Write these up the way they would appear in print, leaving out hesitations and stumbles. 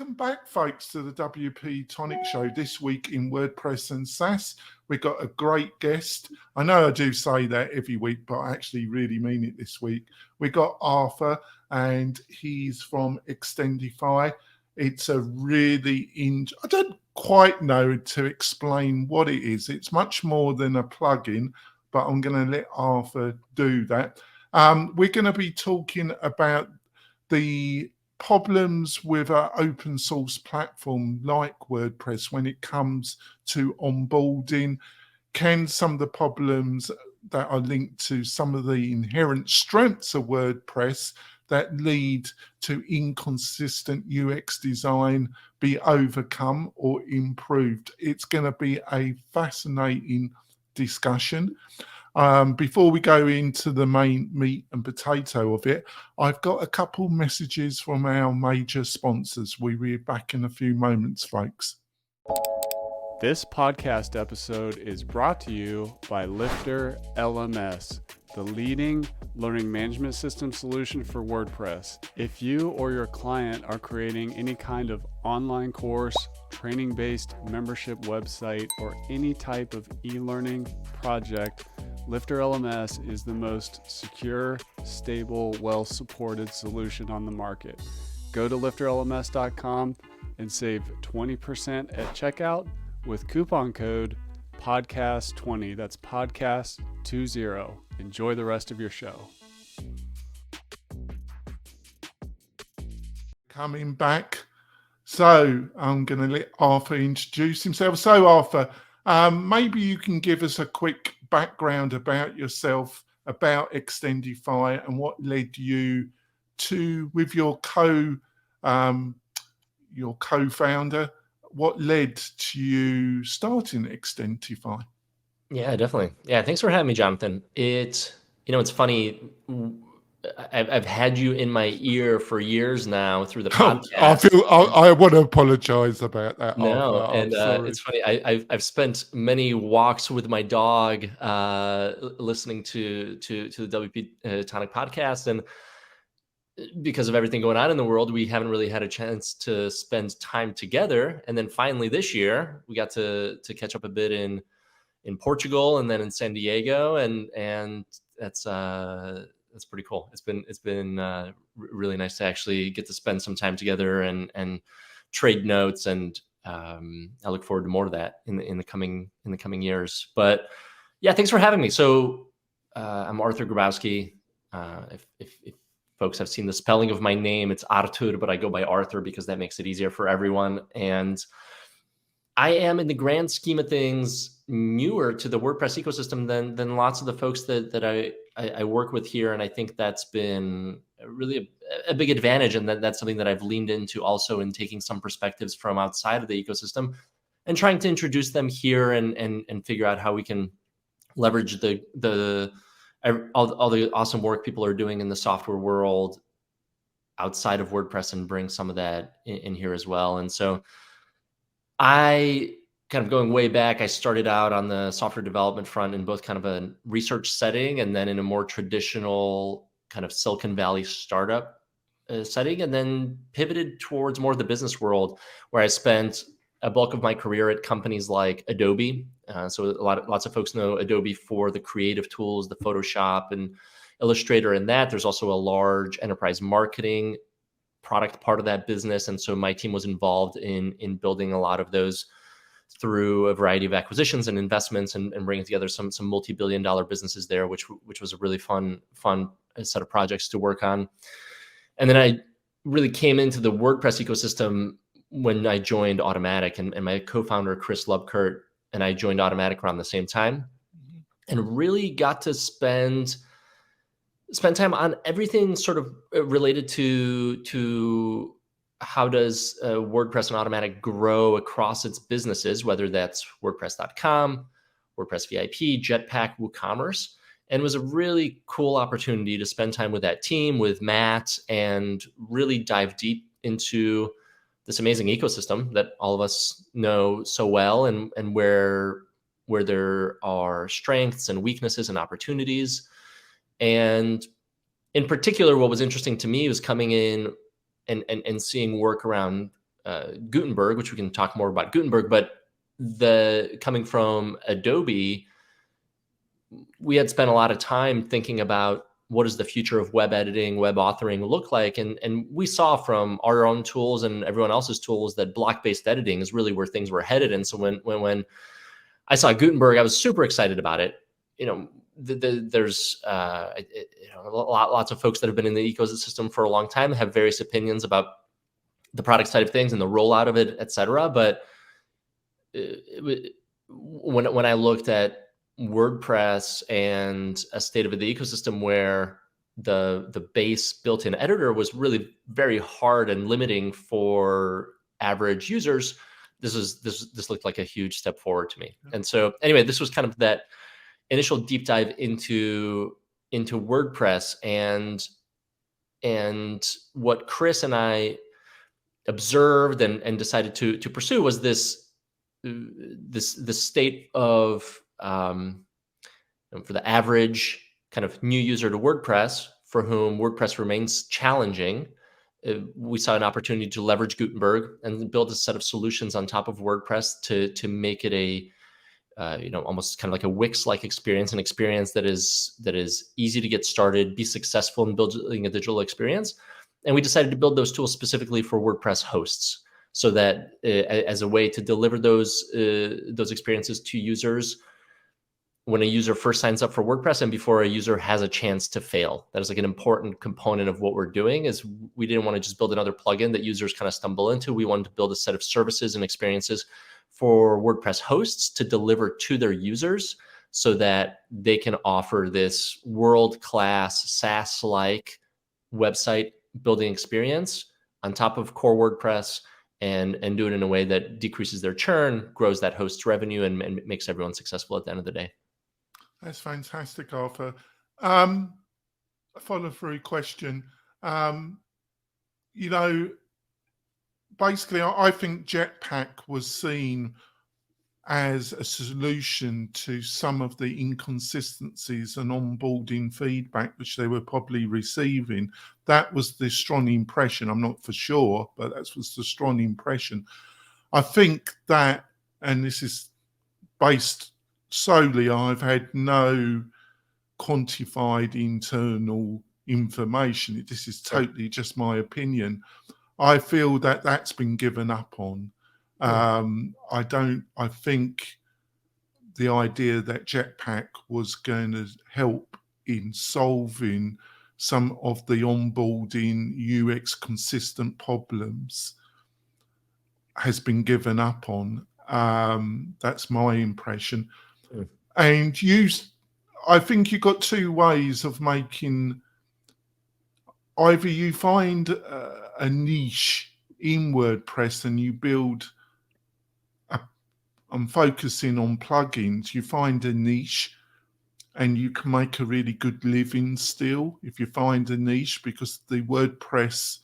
Welcome back, folks, to the WP-Tonic show. This week in WordPress and SaaS, we've got a great guest. I know I do say that every week, but I actually really mean it this week. We got Artur, and he's from Extendify. It's a really, I don't quite know to explain what it is. It's much more than a plugin, but I'm going to let Artur do that. We're going to be talking about the problems with an open source platform like WordPress when it comes to onboarding. Can some of the problems that are linked to some of the inherent strengths of WordPress that lead to inconsistent UX design be overcome or improved? It's going to be a fascinating discussion. Before we go into the main meat and potato of it, I've got a couple messages from our major sponsors. We'll be back in a few moments, folks. This podcast episode is brought to you by Lifter LMS, the leading learning management system solution for WordPress. If you or your client are creating any kind of online course, training-based membership website, or any type of e-learning project, Lifter LMS is the most secure, stable, well-supported solution on the market. Go to lifterlms.com and save 20% at checkout with coupon code podcast20. That's podcast20. Enjoy the rest of your show. Coming back. So I'm going to let Artur introduce himself. So Artur, maybe you can give us a quick background about yourself, about Extendify, and what led you to, with your co-founder, what led to you starting Extendify? Yeah, definitely. Yeah, thanks for having me, Jonathan. It's funny. I've had you in my ear for years now through the podcast. I want to apologize about that. No, Artur. and it's funny. I've spent many walks with my dog, listening to the WP-Tonic podcast, and because of everything going on in the world, we haven't really had a chance to spend time together. And then finally this year, we got to catch up a bit in Portugal and then in San Diego, and that's pretty cool. It's been really nice to actually get to spend some time together and trade notes, and I look forward to more of that in the coming years. But yeah, thanks for having me. So I'm Artur Grabowski. If folks have seen the spelling of my name, it's Artur, but I go by Artur because that makes it easier for everyone. And I am, in the grand scheme of things, newer to the WordPress ecosystem than lots of the folks that I work with here. And I think that's been really a big advantage. And that's something that I've leaned into also in taking some perspectives from outside of the ecosystem and trying to introduce them here and figure out how we can leverage all the awesome work people are doing in the software world outside of WordPress and bring some of that in here as well. And so I, kind of going way back, I started out on the software development front in both kind of a research setting and then in a more traditional kind of Silicon Valley startup setting, and then pivoted towards more of the business world, where I spent a bulk of my career at companies like Adobe. So lots of folks know Adobe for the creative tools, the Photoshop and Illustrator, and that. There's also a large enterprise marketing product part of that business. And so my team was involved in building a lot of those through a variety of acquisitions and investments, and bringing together some multi-billion-dollar businesses there, which was a really fun set of projects to work on. And then I really came into the WordPress ecosystem when I joined Automattic, and my co-founder, Chris Lubkert, and I joined Automattic around the same time, and really got to spend time on everything sort of related to how does WordPress and Automattic grow across its businesses, whether that's WordPress.com, WordPress VIP, Jetpack, WooCommerce. And it was a really cool opportunity to spend time with that team, with Matt, and really dive deep into this amazing ecosystem that all of us know so well, and where there are strengths and weaknesses and opportunities. And in particular, what was interesting to me was coming in and seeing work around Gutenberg, which we can talk more about Gutenberg, but coming from Adobe, we had spent a lot of time thinking about what does the future of web editing, web authoring look like? And we saw from our own tools and everyone else's tools that block-based editing is really where things were headed. And so when I saw Gutenberg, I was super excited about it. There's lots of folks that have been in the ecosystem for a long time, have various opinions about the product side of things and the rollout of it, et cetera. But when I looked at WordPress and a state of the ecosystem where the base built-in editor was really very hard and limiting for average users, this looked like a huge step forward to me. And so anyway, this was kind of that initial deep dive into WordPress, and what Chris and I observed and decided to pursue was this state of for the average kind of new user to WordPress, for whom WordPress remains challenging. We saw an opportunity to leverage Gutenberg and build a set of solutions on top of WordPress to make it a almost kind of like a Wix-like experience, an experience that is easy to get started, be successful in building a digital experience. And we decided to build those tools specifically for WordPress hosts, so that as a way to deliver those experiences to users when a user first signs up for WordPress and before a user has a chance to fail. That is like an important component of what we're doing. Is we didn't want to just build another plugin that users kind of stumble into. We wanted to build a set of services and experiences for WordPress hosts to deliver to their users, so that they can offer this world-class SaaS-like website building experience on top of core WordPress, and do it in a way that decreases their churn, grows that host's revenue, and makes everyone successful at the end of the day. That's fantastic, Arthur. A follow-through question. Basically, I think Jetpack was seen as a solution to some of the inconsistencies and onboarding feedback which they were probably receiving. That was the strong impression. I'm not for sure, but that was the strong impression. I think that, and this is based solely, I've had no quantified internal information. This is totally just my opinion. I feel that that's been given up on. I think the idea that Jetpack was going to help in solving some of the onboarding UX consistent problems has been given up on. That's my impression. And I think you've got two ways of making. Either you find a niche in WordPress and you build. I'm focusing on plugins. You find a niche and you can make a really good living still if you find a niche, because the WordPress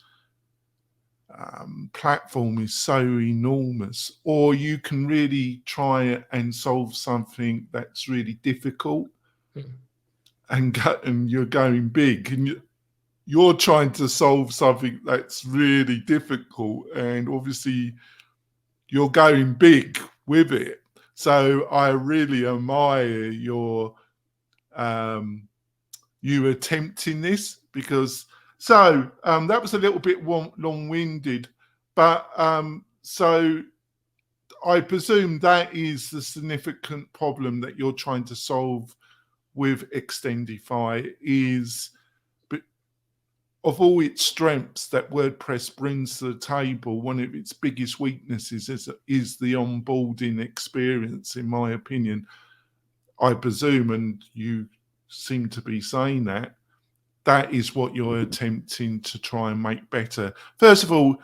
platform is so enormous. Or you can really try and solve something that's really difficult, and you're going big, and you're trying to solve something that's really difficult, and obviously you're going big with it. So I really admire you attempting this, because that was a little bit long-winded, but so I presume that is the significant problem that you're trying to solve with Extendify, is of all its strengths that WordPress brings to the table, one of its biggest weaknesses is the onboarding experience, in my opinion. I presume, and you seem to be saying that is what you're attempting to try and make better. First of all,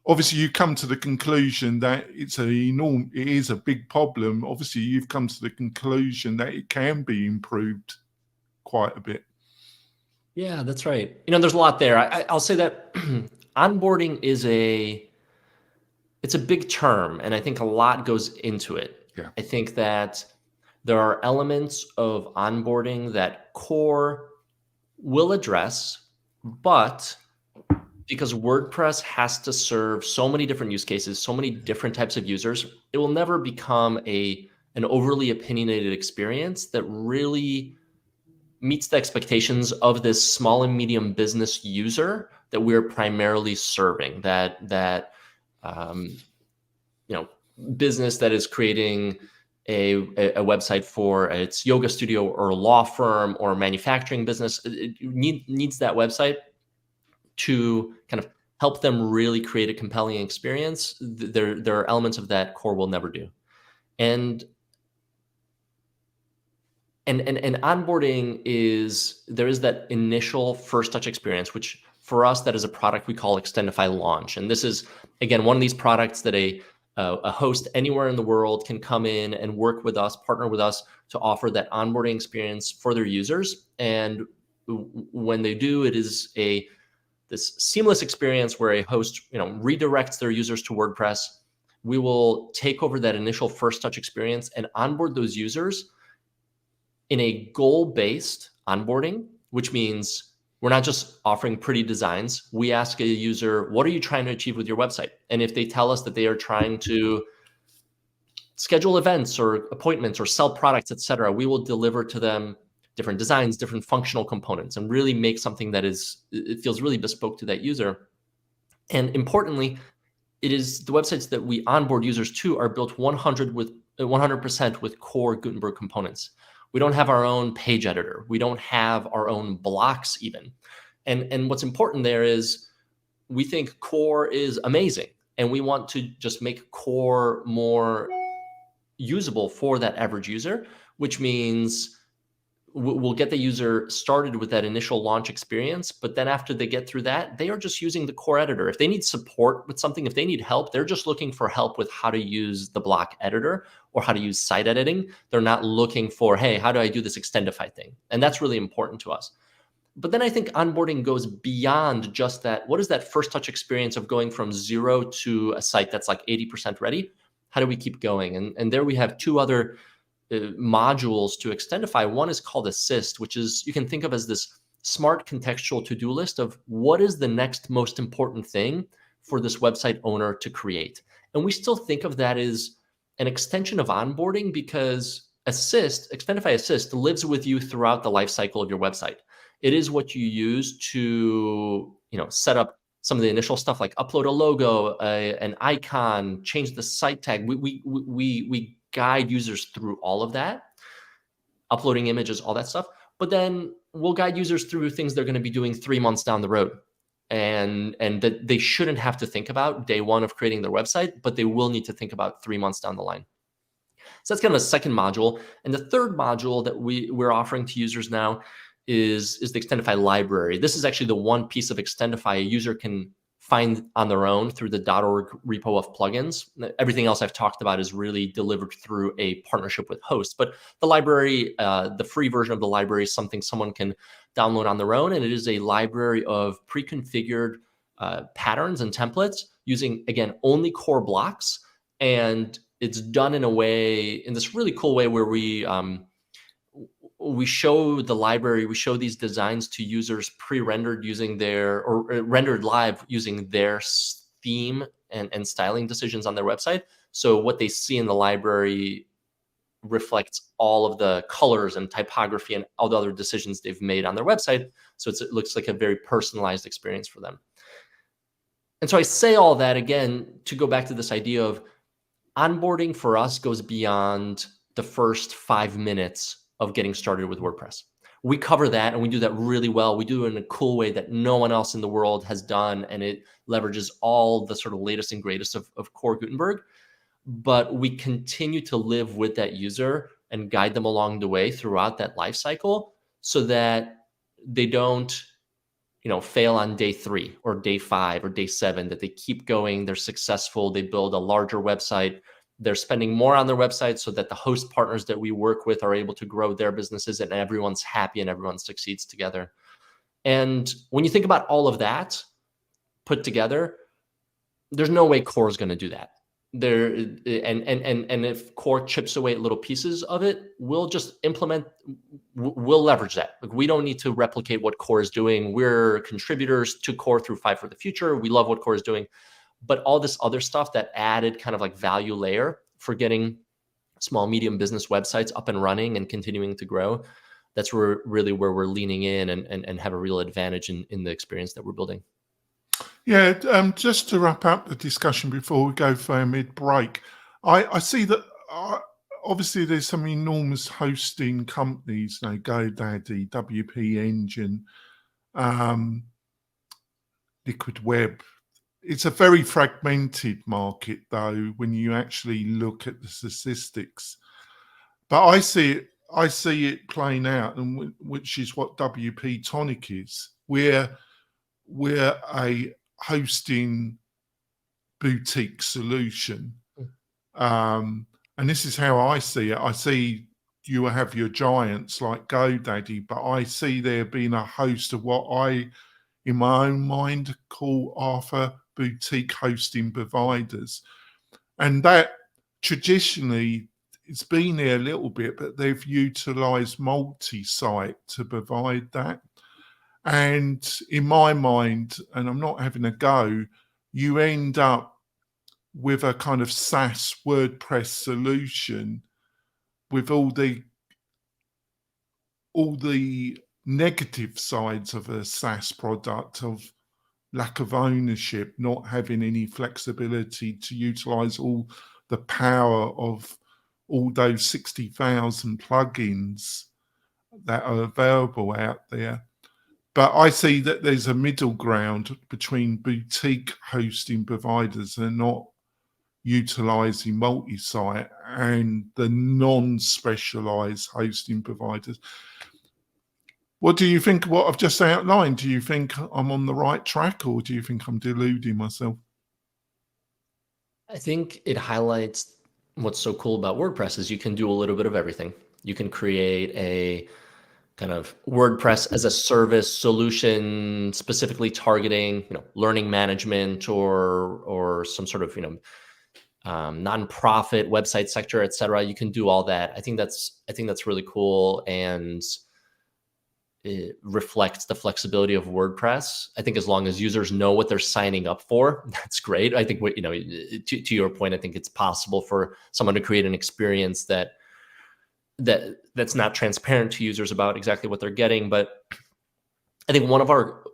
obviously you come to the conclusion that it is a big problem. Obviously you've come to the conclusion that it can be improved quite a bit. Yeah, that's right. There's a lot there. I'll say that onboarding it's a big term, and I think a lot goes into it. Yeah. I think that there are elements of onboarding that core will address, but because WordPress has to serve so many different use cases, so many different types of users. It will never become an overly opinionated experience that really meets the expectations of this small and medium business user that we're primarily serving. That business that is creating a website for its yoga studio or a law firm or a manufacturing business. It needs that website to kind of help them really create a compelling experience. There are elements of that core will never do. And onboarding there is that initial first touch experience, which for us, that is a product we call Extendify Launch. And this is, again, one of these products that a host anywhere in the world can come in and work with us, partner with us to offer that onboarding experience for their users. And when they do, it is this seamless experience where a host redirects their users to WordPress. We will take over that initial first touch experience and onboard those users in a goal-based onboarding, which means we're not just offering pretty designs. We ask a user, what are you trying to achieve with your website? And if they tell us that they are trying to schedule events or appointments or sell products, et cetera, we will deliver to them different designs, different functional components, and really make something that it feels really bespoke to that user. And importantly, it is the websites that we onboard users to are built 100% with core Gutenberg components. We don't have our own page editor. We don't have our own blocks even. And what's important there is we think core is amazing, and we want to just make core more usable for that average user, which means we'll get the user started with that initial launch experience. But then after they get through that, they are just using the core editor. If they need support with something, if they need help, they're just looking for help with how to use the block editor or how to use site editing. They're not looking for, hey, how do I do this Extendify thing? And that's really important to us. But then I think onboarding goes beyond just that. What is that first touch experience of going from 0 to a site that's like 80% ready? How do we keep going? And there we have two other modules to Extendify. One is called Assist, which is, you can think of as this smart contextual to-do list of what is the next most important thing for this website owner to create. And we still think of that as an extension of onboarding, because Extendify Assist lives with you throughout the life cycle of your website. It is what you use to set up some of the initial stuff like upload a logo, an icon, change the site tag. We guide users through all of that, uploading images, all that stuff. But then we'll guide users through things they're going to be doing 3 months down the road, and that they shouldn't have to think about day one of creating their website, but they will need to think about 3 months down the line. So that's kind of a second module. And the third module that we're offering to users now is the Extendify library. This is actually the one piece of Extendify a user can find on their own through the .org repo of plugins. Everything else I've talked about is really delivered through a partnership with hosts. But the library, the free version of the library, is something someone can download on their own. And it is a library of pre-configured patterns and templates using, again, only core blocks. And it's done in this really cool way where we show the library, we show these designs to users pre-rendered using or rendered live using their theme and styling decisions on their website. So what they see in the library reflects all of the colors and typography and all the other decisions they've made on their website. So it looks like a very personalized experience for them. And so I say all that again to go back to this idea of onboarding for us goes beyond the first 5 minutes of getting started with WordPress. We cover that, and we do that really well. We do it in a cool way that no one else in the world has done, and it leverages all the sort of latest and greatest of core Gutenberg. But we continue to live with that user and guide them along the way throughout that life cycle so that they don't fail on day 3 or day 5 or day 7, that they keep going, they're successful, they build a larger website, they're spending more on their website so that the host partners that we work with are able to grow their businesses and everyone's happy and everyone succeeds together. And when you think about all of that put together, there's no way core is going to do that. there, and if core chips away at little pieces of it, we'll just we'll leverage that. Like, we don't need to replicate what core is doing. We're contributors to core through Five for the Future. We love what core is doing, but all this other stuff, that added kind of like value layer for getting small, medium business websites up and running and continuing to grow, that's really where we're leaning in and have a real advantage in the experience that we're building. Yeah, just to wrap up the discussion before we go for our mid-break, I see that obviously there's some enormous hosting companies, GoDaddy, WP Engine, Liquid Web. It's a very fragmented market, though, when you actually look at the statistics. But I see it playing out, and which is what WP-Tonic is. We're a hosting boutique solution. And this is how I see it. I see you have your giants like GoDaddy, but I see there being a host of what I, in my own mind, call Arthur boutique hosting providers. And that traditionally, it's been there a little bit, but they've utilized multi-site to provide that. And in my mind, and I'm not having a go, you end up with a kind of SaaS WordPress solution with all the negative sides of a SaaS product, of lack of ownership, not having any flexibility to utilize all the power of all those 60,000 plugins that are available out there. But I see that there's a middle ground between boutique hosting providers that are not utilizing multi-site and the non-specialized hosting providers. What do you think of what I've just outlined? Do you think I'm on the right track, or do you think I'm deluding myself? I think it highlights what's so cool about WordPress is you can do a little bit of everything. You can create a kind of WordPress as a service solution, specifically targeting, learning management or some sort of, nonprofit website sector, et cetera. You can do all that. I think that's really cool, and it reflects the flexibility of WordPress. I think as long as users know what they're signing up for, that's great. I think to your point, I think it's possible for someone to create an experience that's not transparent to users about exactly what they're getting. But I think one of our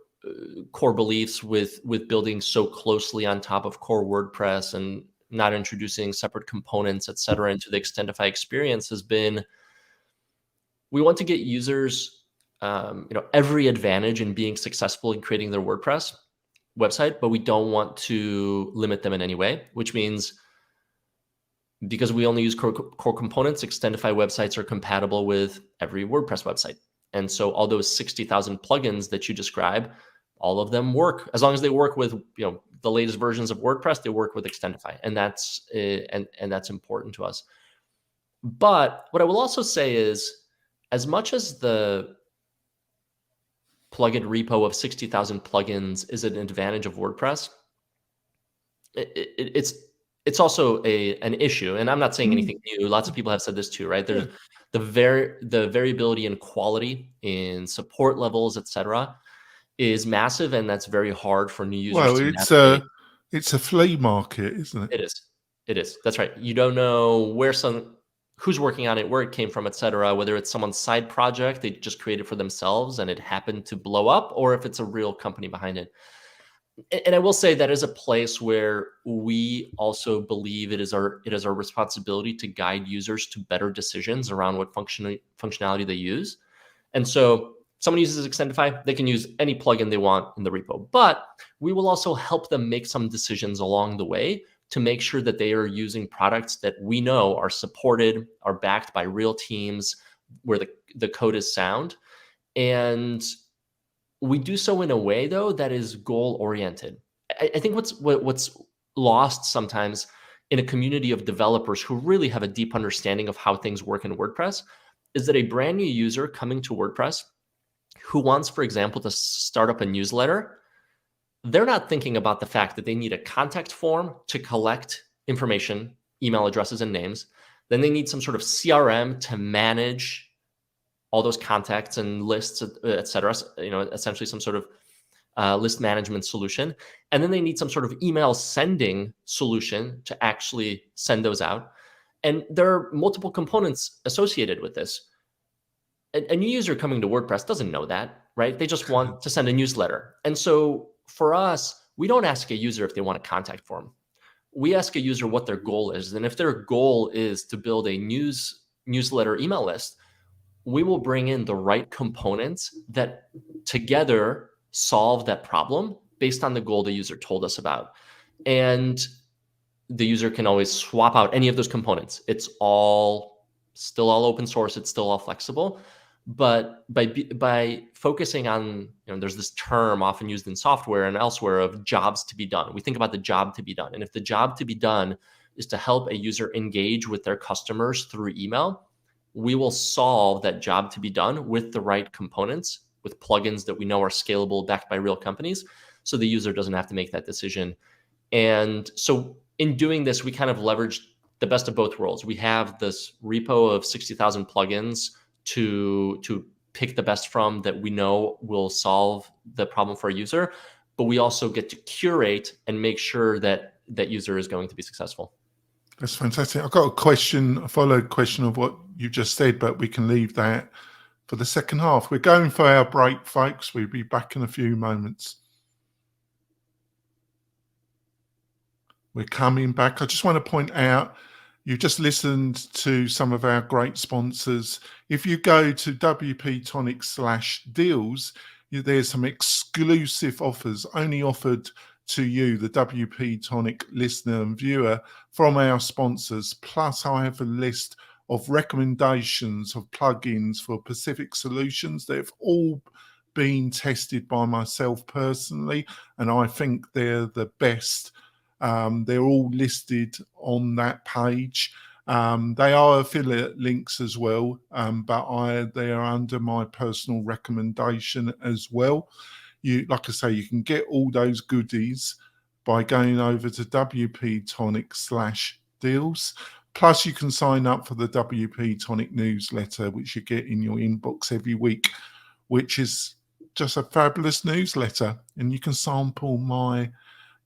core beliefs with building so closely on top of core WordPress and not introducing separate components, et cetera, into the Extendify experience has been, we want to get users every advantage in being successful in creating their WordPress website, but we don't want to limit them in any way, which means because we only use core components, Extendify websites are compatible with every WordPress website. And so all those 60,000 plugins that you describe, all of them work. As long as they work with the latest versions of WordPress, they work with Extendify. And that's that's important to us. But what I will also say is, as much as the plugin repo of 60,000 plugins is an advantage of WordPress, it's also an issue. And I'm not saying anything new. Lots of people have said this too, right? There's the variability in quality, in support levels, et cetera, is massive, and that's very hard for new users to navigate. It's a flea market, isn't it? It is. That's right. You don't know who's working on it, where it came from, et cetera, whether it's someone's side project they just created for themselves and it happened to blow up, or if it's a real company behind it. And I will say that is a place where we also believe it is our responsibility to guide users to better decisions around what functionality they use. And so someone uses Extendify, they can use any plugin they want in the repo, but we will also help them make some decisions along the way to make sure that they are using products that we know are supported, are backed by real teams, where the code is sound. And we do so in a way, though, that is goal-oriented. I think what's lost sometimes in a community of developers who really have a deep understanding of how things work in WordPress is that a brand new user coming to WordPress who wants, for example, to start up a newsletter, they're not thinking about the fact that they need a contact form to collect information, email addresses and names. Then they need some sort of CRM to manage all those contacts and lists, et cetera, essentially some sort of list management solution. And then they need some sort of email sending solution to actually send those out. And there are multiple components associated with this. A new user coming to WordPress doesn't know that, right? They just want to send a newsletter. And so for us, we don't ask a user if they want a contact form. We ask a user what their goal is. And if their goal is to build a newsletter email list, we will bring in the right components that together solve that problem based on the goal the user told us about. And the user can always swap out any of those components. It's all still all open source. It's still all flexible. But by focusing on, there's this term often used in software and elsewhere of jobs to be done. We think about the job to be done. And if the job to be done is to help a user engage with their customers through email, we will solve that job to be done with the right components, with plugins that we know are scalable, backed by real companies, so the user doesn't have to make that decision. And so in doing this, we kind of leveraged the best of both worlds. We have this repo of 60,000 plugins to pick the best from that we know will solve the problem for a user, but we also get to curate and make sure that that user is going to be successful. That's fantastic. I've got a follow-up question of what you just said, but we can leave that for the second half. We're going for our break, folks. We'll be back in a few moments. We're coming back. I just want to point out, you just listened to some of our great sponsors. If you go to WP-Tonic/deals, there's some exclusive offers only offered to you, the WP-Tonic listener and viewer, from our sponsors. Plus, I have a list of recommendations of plugins for Pacific solutions that have all been tested by myself personally, and I think they're the best. They're all listed on that page. They are affiliate links as well, but they are under my personal recommendation as well. Like I say, you can get all those goodies by going over to WP-Tonic/deals. Plus, you can sign up for the WP-Tonic newsletter, which you get in your inbox every week, which is just a fabulous newsletter. And you can sample my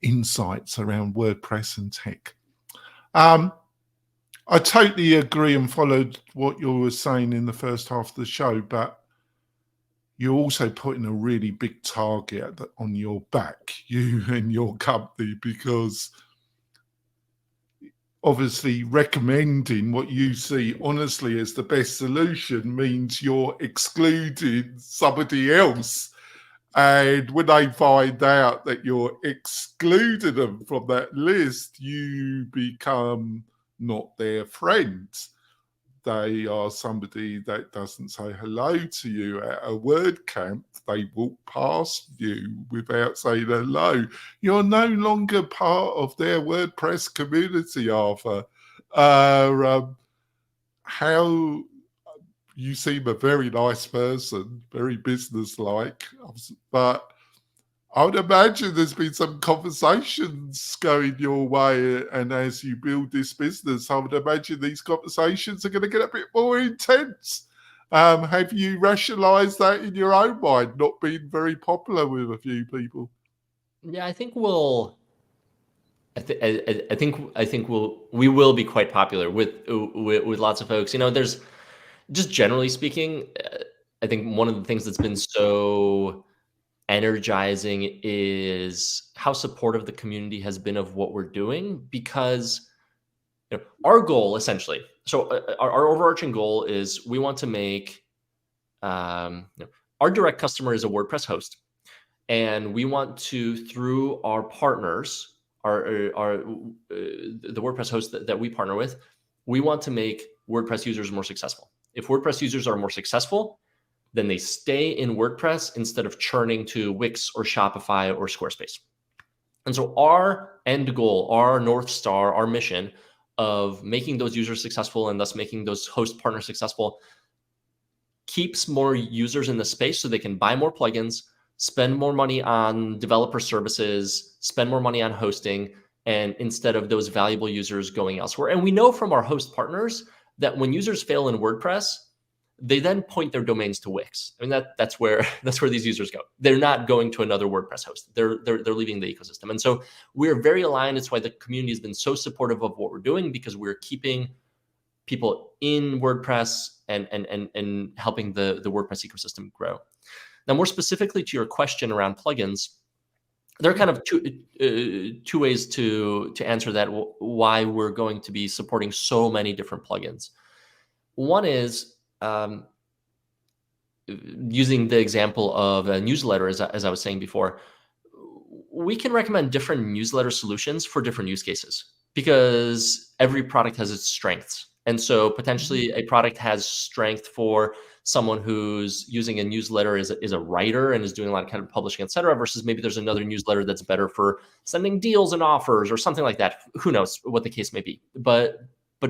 insights around WordPress and tech. I totally agree and followed what you were saying in the first half of the show, but you're also putting a really big target on your back, you and your company, because obviously recommending what you see honestly as the best solution means you're excluding somebody else. And when they find out that you're excluding them from that list, you become not their friends. They are somebody that doesn't say hello to you at a WordCamp. They walk past you without saying hello. You're no longer part of their WordPress community, Arthur. How you seem a very nice person, very businesslike, but I would imagine there's been some conversations going your way, and as you build this business, I would imagine these conversations are going to get a bit more intense. Have you rationalized that in your own mind, not being very popular with a few people? Yeah, I think we will be quite popular with lots of folks. There's just generally speaking, I think one of the things that's been so energizing is how supportive the community has been of what we're doing, because our goal essentially, so our overarching goal is we want to make our direct customer is a WordPress host, and we want to, through our partners, the WordPress hosts that we partner with, we want to make WordPress users more successful. If WordPress users are more successful, then they stay in WordPress instead of churning to Wix or Shopify or Squarespace. And so our end goal, our North Star, our mission of making those users successful and thus making those host partners successful keeps more users in the space so they can buy more plugins, spend more money on developer services, spend more money on hosting, and instead of those valuable users going elsewhere. And we know from our host partners that when users fail in WordPress, they then point their domains to Wix. I mean, that's where these users go. They're not going to another WordPress host. They're leaving the ecosystem. And so we're very aligned. It's why the community has been so supportive of what we're doing, because we're keeping people in WordPress and helping the WordPress ecosystem grow. Now, more specifically to your question around plugins, there are kind of two ways to answer that, why we're going to be supporting so many different plugins. One is using the example of a newsletter, as I was saying before, we can recommend different newsletter solutions for different use cases, because every product has its strengths. And so potentially a product has strength for someone who's using a newsletter is a writer and is doing a lot of kind of publishing, et cetera, versus maybe there's another newsletter that's better for sending deals and offers or something like that. Who knows what the case may be. But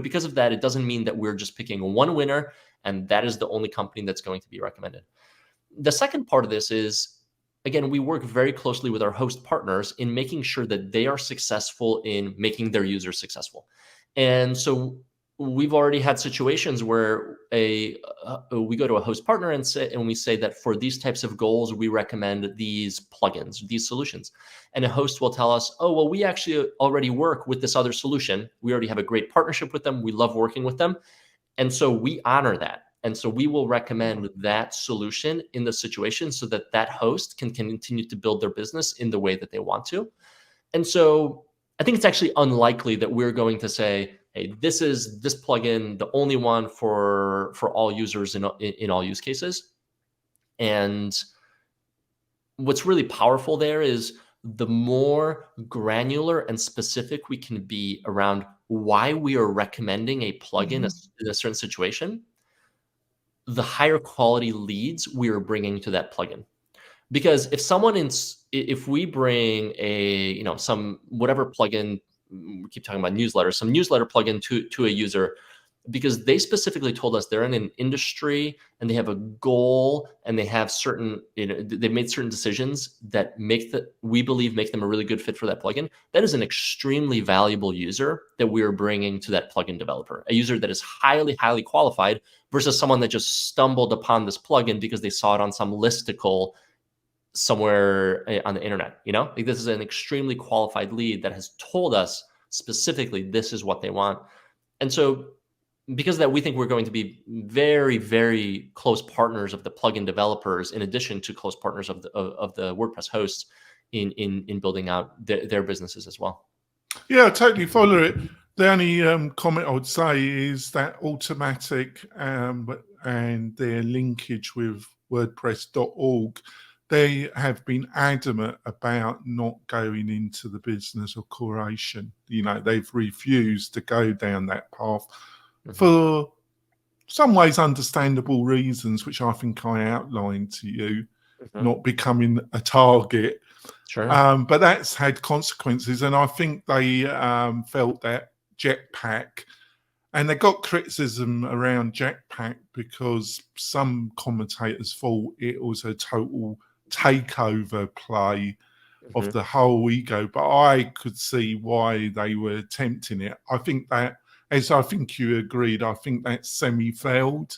because of that, it doesn't mean that we're just picking one winner and that is the only company that's going to be recommended. The second part of this is, again, we work very closely with our host partners in making sure that they are successful in making their users successful. And so we've already had situations where we go to a host partner and we say that for these types of goals, we recommend these plugins, these solutions. And a host will tell us, oh, well, we actually already work with this other solution. We already have a great partnership with them. We love working with them. And so we honor that. And so we will recommend that solution in the situation so that that host can continue to build their business in the way that they want to. And so I think it's actually unlikely that we're going to say, hey, this is this plugin, the only one for all users in all use cases. And what's really powerful there is the more granular and specific we can be around why we are recommending a plugin in a certain situation, the higher quality leads we are bringing to that plugin. Because if we bring some whatever plugin, we keep talking about newsletters, some newsletter plugin to a user, because they specifically told us they're in an industry and they have a goal and they have certain, they've made certain decisions that we believe make them a really good fit for that plugin. That is an extremely valuable user that we are bringing to that plugin developer, a user that is highly, highly qualified versus someone that just stumbled upon this plugin because they saw it on some listicle somewhere on the internet. Like, this is an extremely qualified lead that has told us specifically this is what they want. And so because of that, we think we're going to be very, very close partners of the plugin developers, in addition to close partners of the WordPress hosts in building out their businesses as well. Yeah, I totally follow it. The only comment I would say is that Automattic and their linkage with WordPress.org, they have been adamant about not going into the business of curation. They've refused to go down that path for some ways understandable reasons, which I think I outlined to you, not becoming a target. Sure. But that's had consequences. And I think they felt that Jetpack, and they got criticism around Jetpack because some commentators thought it was a total takeover play of the whole ego. But I could see why they were attempting it. I think that, as I think you agreed, I think that semi-failed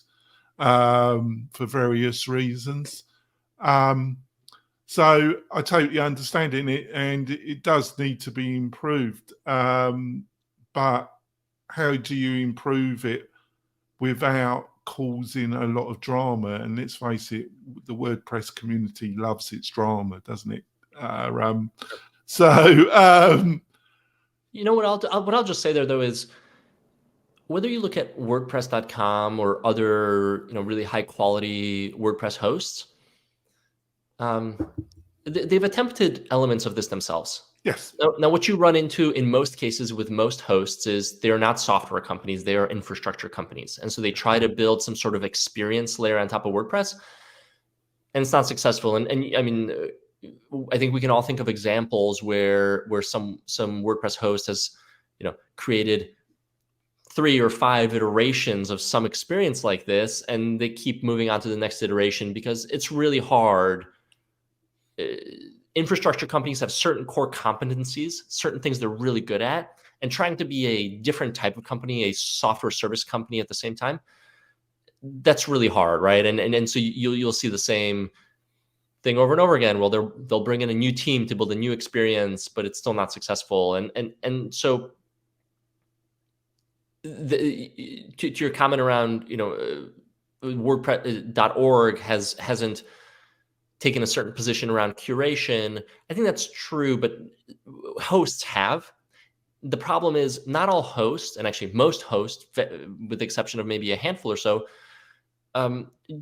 for various reasons. So I totally understand it, and it does need to be improved. But how do you improve it without causing a lot of drama? And let's face it, the WordPress community loves its drama, doesn't it? What I'll just say there, though, is whether you look at WordPress.com or other really high quality WordPress hosts, they've attempted elements of this themselves. Yes. Now, what you run into in most cases with most hosts is they're not software companies, they are infrastructure companies. And so they try to build some sort of experience layer on top of WordPress, and it's not successful. And I mean, I think we can all think of examples where some WordPress host has created 3 or 5 iterations of some experience like this, and they keep moving on to the next iteration because it's really hard. infrastructure companies have certain core competencies, certain things they're really good at, and trying to be a different type of company, a software service company at the same time, that's really hard, right? And so you'll see the same thing over and over again. Well, they'll bring in a new team to build a new experience, but it's still not successful. And so to your comment around, WordPress.org hasn't taken a certain position around curation. I think that's true, but hosts have. The problem is not all hosts, and actually most hosts, with the exception of maybe a handful or so,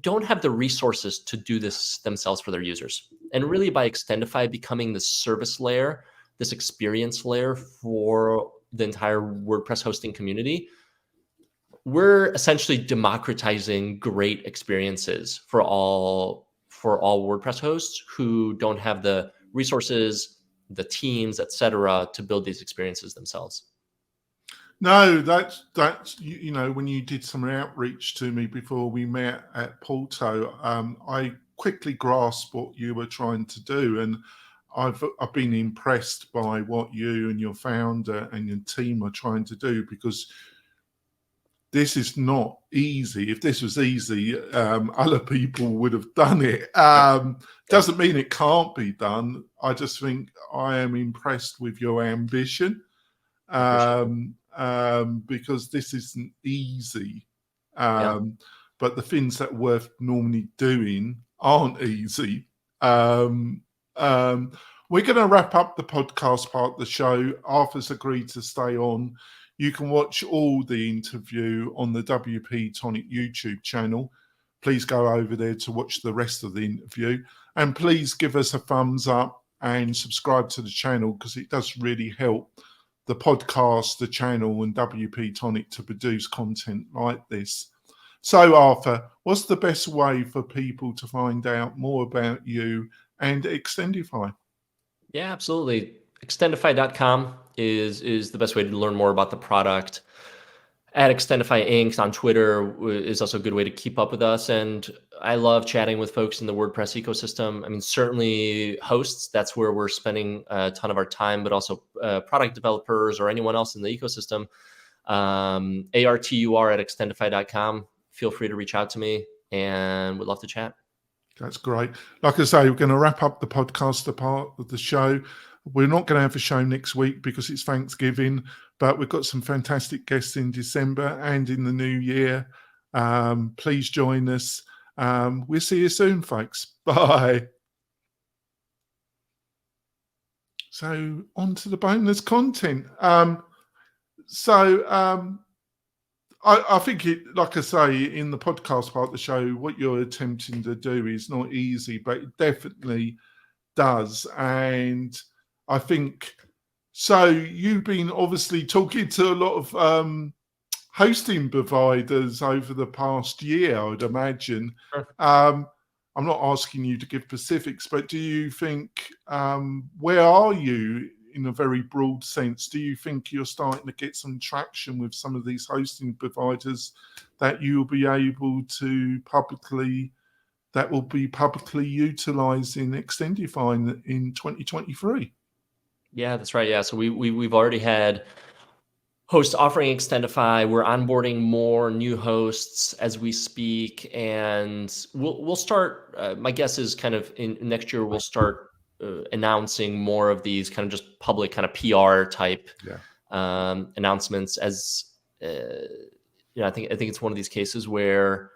don't have the resources to do this themselves for their users. And really, by Extendify becoming the service layer, this experience layer for the entire WordPress hosting community, we're essentially democratizing great experiences for all WordPress hosts who don't have the resources, the teams, etc., to build these experiences themselves. No, that's when you did some outreach to me before we met at Porto, I quickly grasped what you were trying to do, and I've been impressed by what you and your founder and your team are trying to do, because this is not easy. If this was easy, other people would have done it. Doesn't mean it can't be done. I just think I am impressed with your ambition. Because this isn't easy. But the things that are worth normally doing aren't easy. We're going to wrap up the podcast part of the show. Arthur's agreed to stay on. You can watch all the interview on the WP-Tonic YouTube channel. Please go over there to watch the rest of the interview. And please give us a thumbs up and subscribe to the channel, because it does really help the podcast, the channel, and WP-Tonic to produce content like this. So, Arthur, what's the best way for people to find out more about you and Extendify? Yeah, absolutely. Extendify.com is the best way to learn more about the product. Extendify Inc. on Twitter is also a good way to keep up with us. And I love chatting with folks in the WordPress ecosystem. I mean, certainly hosts, that's where we're spending a ton of our time, but also product developers or anyone else in the ecosystem. Artur@extendify.com. Feel free to reach out to me, and we'd love to chat. That's great. Like I say, we're going to wrap up the podcast part of the show. We're not going to have a show next week because it's Thanksgiving, but we've got some fantastic guests in December and in the new year. Please join us. We'll see you soon, folks. Bye. So on to the bonus content. I think like I say, in the podcast part of the show, what you're attempting to do is not easy, but it definitely does. And I think, so you've been obviously talking to a lot of hosting providers over the past year, I would imagine. Sure. I'm not asking you to give specifics, but do you think, where are you in a very broad sense? Do you think you're starting to get some traction with some of these hosting providers that you'll be able to that will be publicly utilizing Extendify in 2023? Yeah, that's right. Yeah, so we've already had hosts offering Extendify. We're onboarding more new hosts as we speak, and we'll start. My guess is kind of in next year we'll start announcing more of these kind of just public kind of PR type announcements. As I think it's one of these cases where,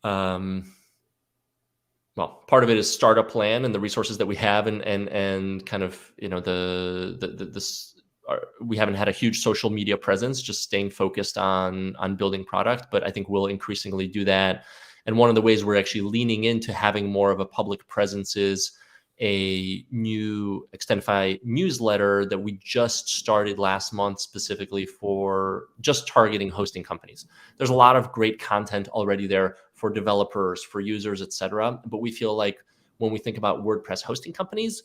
well, part of it is startup plan and the resources that we have, and kind of we haven't had a huge social media presence, just staying focused on building product, but I think we'll increasingly do that. And one of the ways we're actually leaning into having more of a public presence is a new Extendify newsletter that we just started last month, specifically for just targeting hosting companies. There's a lot of great content already there for developers, for users, etc. But we feel like when we think about WordPress hosting companies,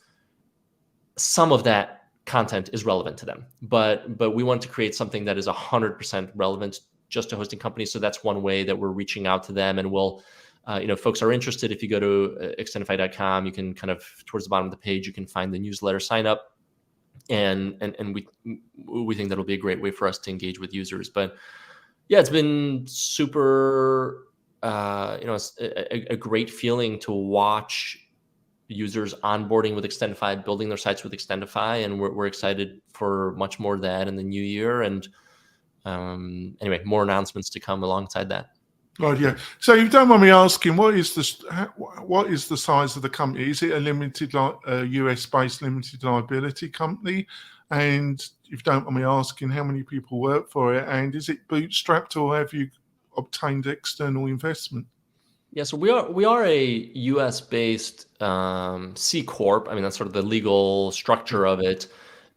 some of that content is relevant to them, but we want to create something that is 100% relevant just to hosting companies. So that's one way that we're reaching out to them, and we'll folks are interested, if you go to extendify.com, you can kind of towards the bottom of the page, you can find the newsletter sign up, and we think that'll be a great way for us to engage with users. But yeah, it's been super, it's a great feeling to watch users onboarding with Extendify, building their sites with Extendify, and we're excited for much more of that in the new year. And anyway, more announcements to come alongside that. Right, yeah. So you don't mind me asking, what is the size of the company? Is it a US-based limited liability company? And if you don't mind me asking, how many people work for it? And is it bootstrapped, or have you obtained external investment? Yeah, so we are a US-based C corp. I mean, that's sort of the legal structure of it.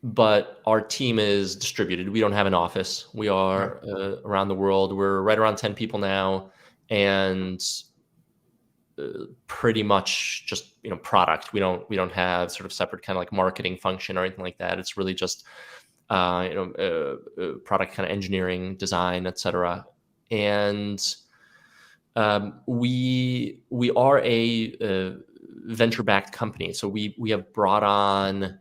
But our team is distributed. We don't have an office. We are around the world. We're right around 10 people now, and pretty much just product. We don't have sort of separate kind of like marketing function or anything like that. It's really just product kind of engineering, design, etc. And we are a venture-backed company, so we have brought on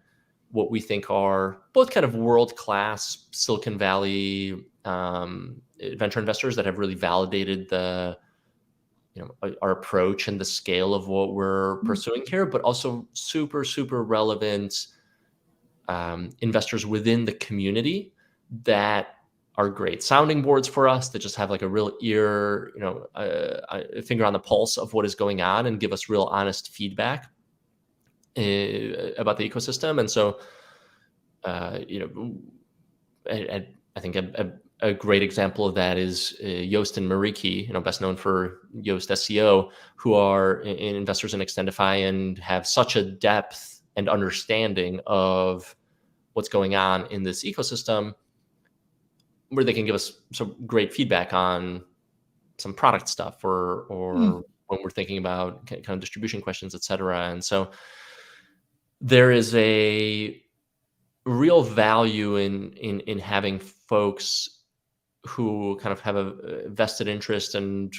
what we think are both kind of world-class Silicon Valley venture investors that have really validated our approach and the scale of what we're pursuing here, but also super, super relevant investors within the community that are great sounding boards for us, that just have like a real ear, a finger on the pulse of what is going on and give us real honest feedback about the ecosystem. And so, I think a great example of that is Yoast and Mariki, best known for Yoast SEO, who are investors in Extendify and have such a depth and understanding of what's going on in this ecosystem, where they can give us some great feedback on some product stuff or when we're thinking about kind of distribution questions, et cetera. And so there is a real value in having folks who kind of have a vested interest and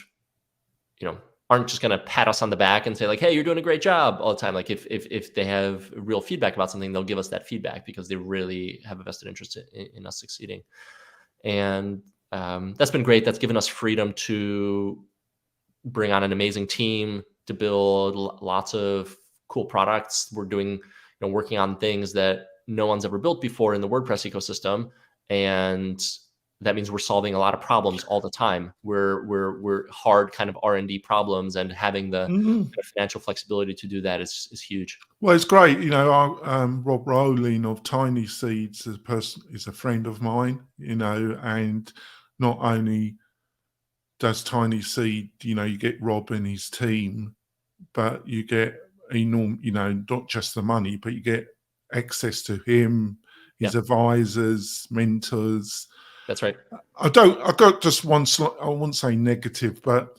aren't just going to pat us on the back and say like, hey, you're doing a great job all the time. Like if they have real feedback about something, they'll give us that feedback because they really have a vested interest in us succeeding. And that's been great. That's given us freedom to bring on an amazing team to build lots of cool products. We're doing, working on things that no one's ever built before in the WordPress ecosystem. And that means we're solving a lot of problems all the time. We're hard kind of R&D problems, and having the kind of financial flexibility to do that is huge. Well, it's great. Rob Rowling of Tiny Seeds is a friend of mine, and not only does Tiny Seed, you get Rob and his team, but you get not just the money, but you get access to him, his advisors, mentors. That's right. I got just one I won't say negative, but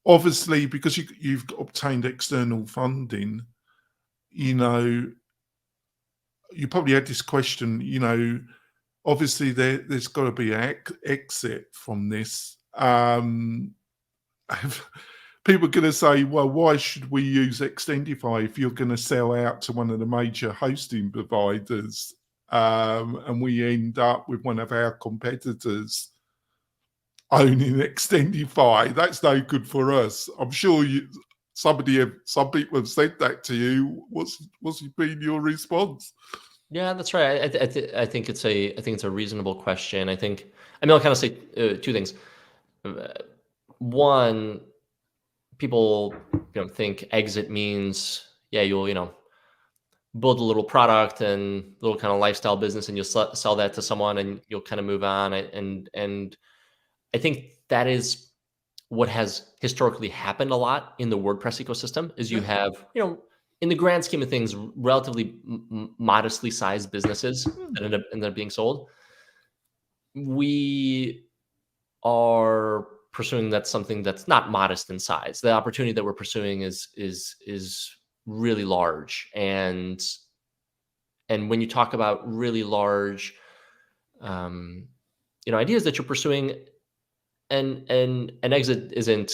obviously because you've obtained external funding, you probably had this question, obviously there's got to be an exit from this. People are going to say, well, why should we use Extendify if you're going to sell out to one of the major hosting providers? And we end up with one of our competitors owning Extendify. That's no good for us. I'm sure some people have said that to you. What's been your response? Yeah, that's right. I think it's a reasonable question. I'll kind of say two things. One, people think exit means you'll build a little product and little kind of lifestyle business, and you'll sell that to someone and you'll kind of move on. And I think that is what has historically happened a lot in the WordPress ecosystem. Is you have in the grand scheme of things, relatively modestly sized businesses that end up being sold. We are pursuing something that's not modest in size. The opportunity that we're pursuing is really large, and when you talk about really large ideas that you're pursuing, an exit isn't,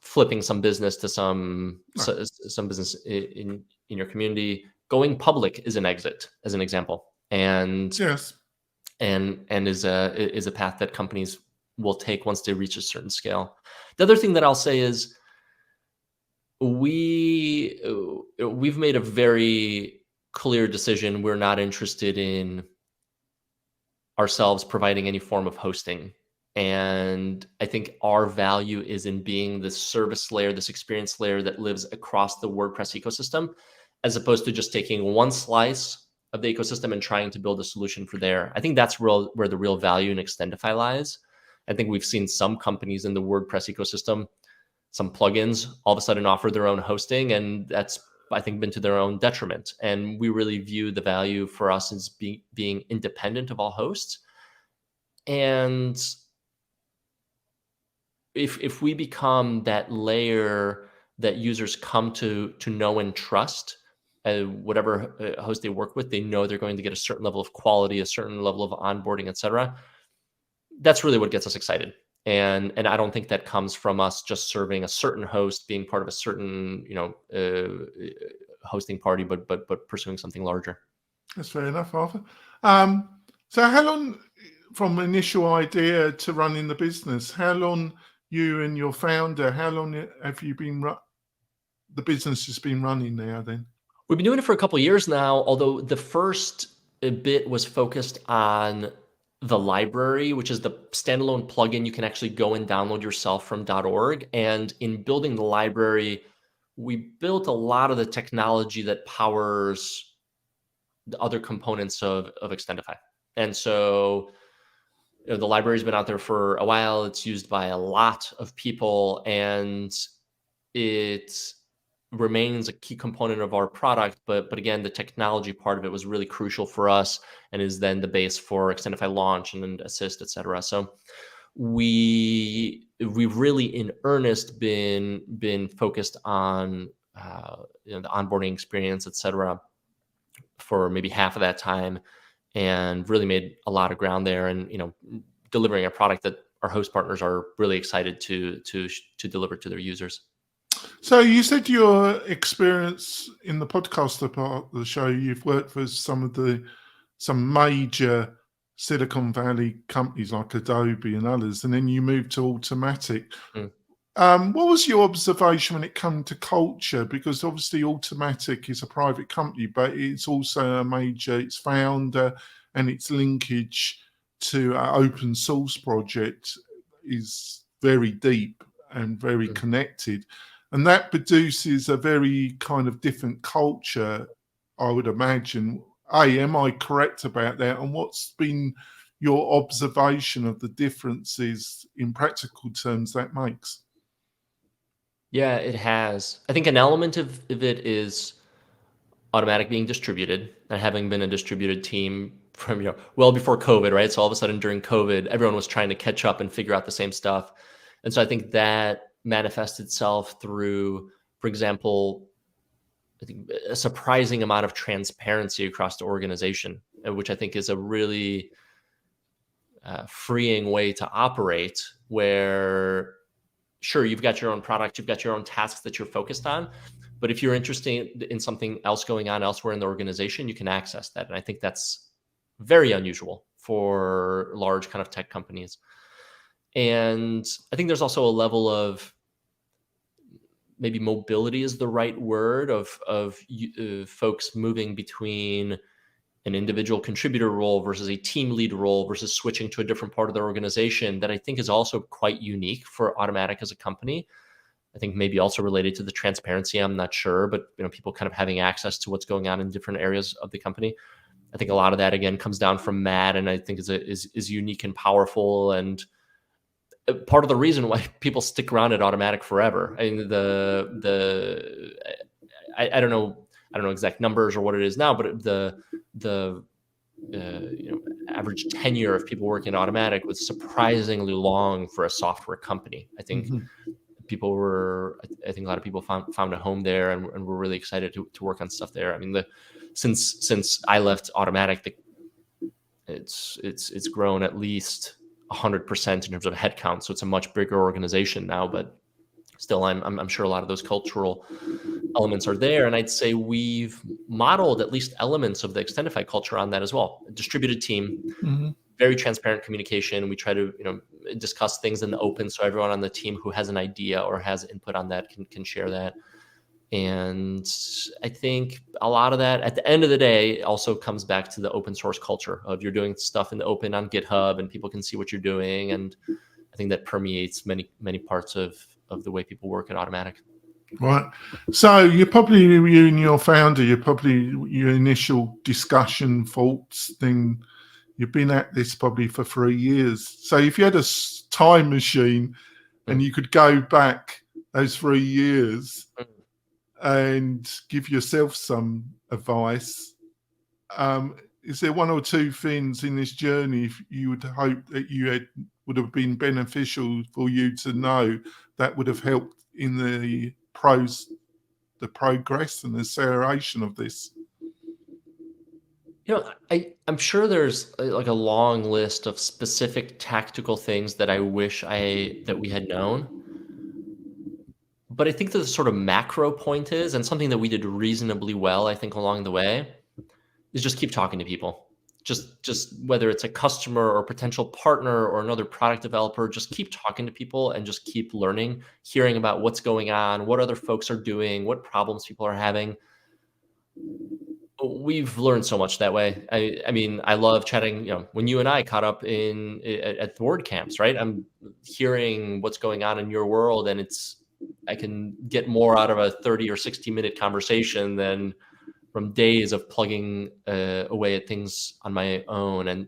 flipping some business to some No. some business in your community. Going public is an exit, as an example, and Yes. is a path that companies will take once they reach a certain scale. The other thing that I'll say is we've made a very clear decision. We're not interested in ourselves providing any form of hosting. And I think our value is in being this service layer, this experience layer that lives across the WordPress ecosystem, as opposed to just taking one slice of the ecosystem and trying to build a solution for there. I think that's where the real value in Extendify lies. I think we've seen some companies in the WordPress ecosystem, some plugins all of a sudden offer their own hosting, and that's, I think, been to their own detriment. And we really view the value for us as being independent of all hosts. And if we become that layer that users come to know and trust, whatever host they work with, they know they're going to get a certain level of quality, a certain level of onboarding, etc. That's really what gets us excited. And I don't think that comes from us just serving a certain host, being part of a certain hosting party, but pursuing something larger. That's fair enough, Arthur. So how long, from initial idea to running the business, how long you and your founder, how long have you been, the business has been running now then? We've been doing it for a couple of years now, although the first bit was focused on the library, which is the standalone plugin you can actually go and download yourself from .org. And in building the library, we built a lot of the technology that powers the other components of Extendify. And so the library's been out there for a while. It's used by a lot of people, and it remains a key component of our product. But again, the technology part of it was really crucial for us, and is then the base for Extendify Launch and Assist, etc. So we've really in earnest been focused on the onboarding experience, etc., for maybe half of that time, and really made a lot of ground there, and delivering a product that our host partners are really excited to deliver to their users. So you said your experience in the podcaster part of the show, you've worked for some major Silicon Valley companies like Adobe and others, and then you moved to Automattic. What was your observation when it came to culture? Because obviously Automattic is a private company, but it's also a major, its founder and its linkage to an open source project is very deep and very connected. And that produces a very kind of different culture, I would imagine. Am I correct about that? And what's been your observation of the differences in practical terms that makes? Yeah, it has. I think an element of it is Automattic being distributed, and having been a distributed team from well before COVID, right? So all of a sudden during COVID, everyone was trying to catch up and figure out the same stuff. And so I think that manifests itself through, for example, I think a surprising amount of transparency across the organization, which I think is a really freeing way to operate, where sure, you've got your own product, you've got your own tasks that you're focused on, but if you're interested in something else going on elsewhere in the organization, you can access that. And I think that's very unusual for large kind of tech companies. And I think there's also a level of, maybe mobility is the right word, of folks moving between an individual contributor role versus a team lead role versus switching to a different part of the organization, that I think is also quite unique for Automattic as a company. I think maybe also related to the transparency, I'm not sure, but people kind of having access to what's going on in different areas of the company. I think a lot of that again comes down from Matt, and I think is unique and powerful, and part of the reason why people stick around at Automattic forever. I mean, I don't know exact numbers or what it is now, but the average tenure of people working at Automattic was surprisingly long for a software company. I think I think a lot of people found a home there, and were really excited to work on stuff there. I mean, since I left Automattic, it's grown at least 100% in terms of headcount. So it's a much bigger organization now, but still, I'm sure a lot of those cultural elements are there. And I'd say we've modeled at least elements of the Extendify culture on that as well. A distributed team, Mhm. very transparent communication. We try to, discuss things in the open, so everyone on the team who has an idea or has input on that can share that. And I think a lot of that, at the end of the day, also comes back to the open source culture of you're doing stuff in the open on GitHub and people can see what you're doing. And I think that permeates many parts of the way people work at Automattic. Right. So you and your founder, your initial discussion thoughts thing, you've been at this probably for 3 years. So if you had a time machine and you could go back those 3 years and give yourself some advice, is there one or two things in this journey you would hope that would have been beneficial for you to know that would have helped in the progress and acceleration of this? I'm sure there's like a long list of specific tactical things that I wish that we had known. But I think the sort of macro point is, and something that we did reasonably well, I think, along the way, is just keep talking to people. Just whether it's a customer or potential partner or another product developer, just keep talking to people and just keep learning, hearing about what's going on, what other folks are doing, what problems people are having. We've learned so much that way. I mean, I love chatting, when you and I caught up at the WordCamps, right? I'm hearing what's going on in your world, and I can get more out of a 30 or 60-minute conversation than from days of plugging away at things on my own. And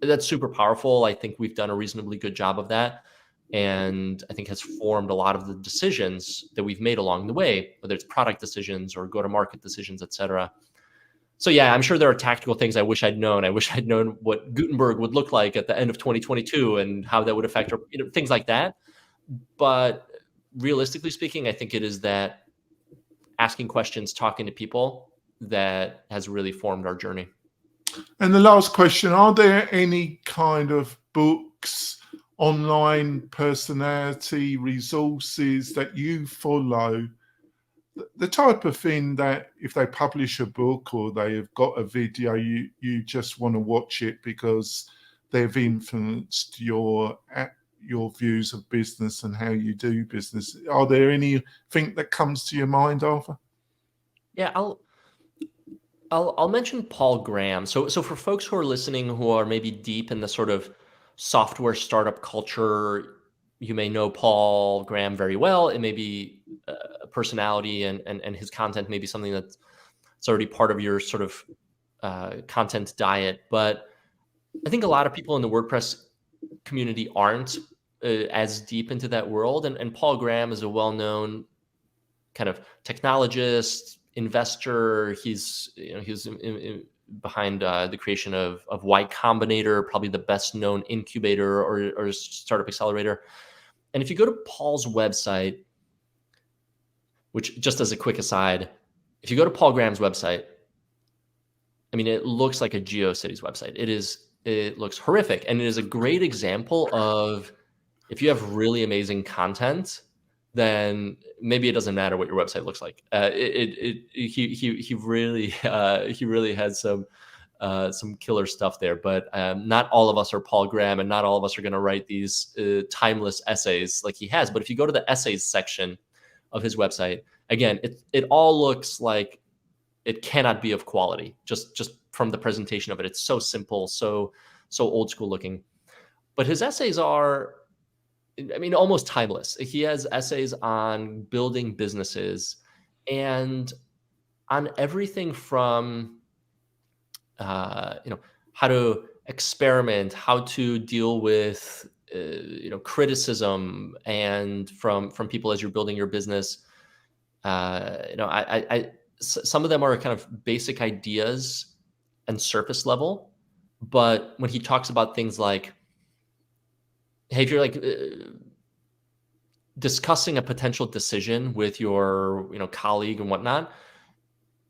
that's super powerful. I think we've done a reasonably good job of that. And I think has formed a lot of the decisions that we've made along the way, whether it's product decisions or go-to-market decisions, et cetera. So yeah, I'm sure there are tactical things I wish I'd known. I wish I'd known what Gutenberg would look like at the end of 2022 and how that would affect things like that. But realistically speaking, I think it is that asking questions, talking to people, that has really formed our journey. And the last question, are there any kind of books, online personality resources that you follow, the type of thing that if they publish a book or they have got a video, you just want to watch it because they've influenced your views of business and how you do business? Are there anything that comes to your mind, Arthur? Yeah, I'll mention Paul Graham. So for folks who are listening who are maybe deep in the sort of software startup culture, you may know Paul Graham very well. It may be a personality, and his content may be something that's already part of your sort of content diet. But I think a lot of people in the WordPress community aren't as deep into that world. And Paul Graham is a well-known kind of technologist, investor. He's behind the creation of Y Combinator, probably the best known incubator or startup accelerator. And if you go to Paul's website, which, just as a quick aside, if you go to Paul Graham's website, I mean, it looks like a GeoCities website. It looks horrific. And it is a great example of, if you have really amazing content, then maybe it doesn't matter what your website looks like. He really has some killer stuff there. But not all of us are Paul Graham, and not all of us are going to write these timeless essays like he has. But if you go to the essays section of his website, again, it all looks like it cannot be of quality just from the presentation of it. It's so simple, so old school looking. But his essays are, I mean, almost timeless. He has essays on building businesses and on everything from, how to experiment, how to deal with, criticism, and from people as you're building your business. Some of them are kind of basic ideas and surface level, but when he talks about things like, hey, if you're like discussing a potential decision with your colleague and whatnot,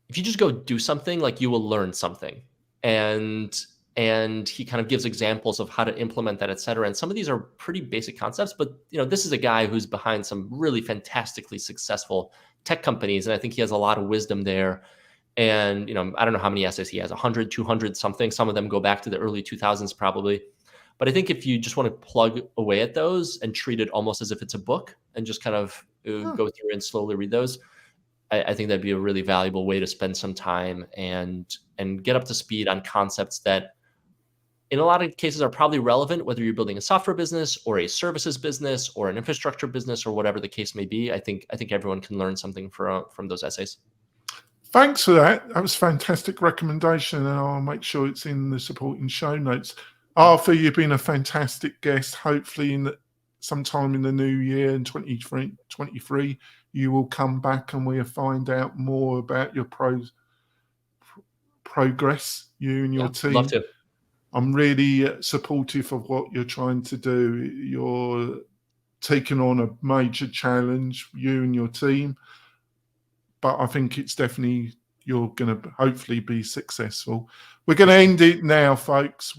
if you just go do something, like, you will learn something. And and he kind of gives examples of how to implement that, et cetera. And some of these are pretty basic concepts, but this is a guy who's behind some really fantastically successful tech companies, and I think he has a lot of wisdom there. And I don't know how many essays he has, 100, 200 something. Some of them go back to the early 2000s probably. But I think if you just want to plug away at those and treat it almost as if it's a book and just kind of go through and slowly read those, I think that'd be a really valuable way to spend some time and get up to speed on concepts that in a lot of cases are probably relevant, whether you're building a software business or a services business or an infrastructure business or whatever the case may be. I think everyone can learn something from those essays. Thanks for that. That was a fantastic recommendation, and I'll make sure it's in the supporting show notes. Arthur, you've been a fantastic guest. Hopefully sometime in the new year in 2023, you will come back and we'll find out more about your progress, you and your team. Love to. I'm really supportive of what you're trying to do. You're taking on a major challenge, you and your team. But I think it's definitely, you're going to hopefully be successful. We're going to end it now, folks.